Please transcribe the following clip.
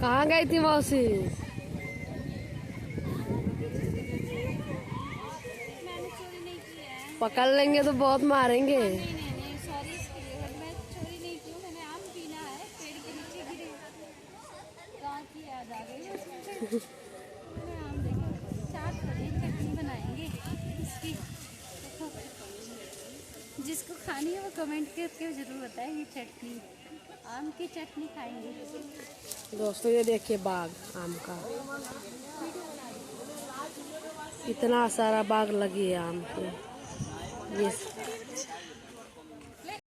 कहाँ गई थी मौसी? मैंने चोरी नहीं की है। पकड़ लेंगे तो बहुत मारेंगे। नहीं नहीं नहीं, सॉरी इसके लिए, बट मैं चोरी नहीं की हूँ। मैंने आम पीना है, पेड़ के नीचे गिरे, गाँव की याद आ गई उसमें। मैंने आम देखा, चाट करें, चटनी बनाएंगे इसकी। देखो, जिसको खानी है वो कमेंट करके जरूर बताएं। ये चटनी, आम की चटनी खाएंगे। दोस्तों ये देखिए बाग आम का, इतना सारा बाग लगी है आम की। ये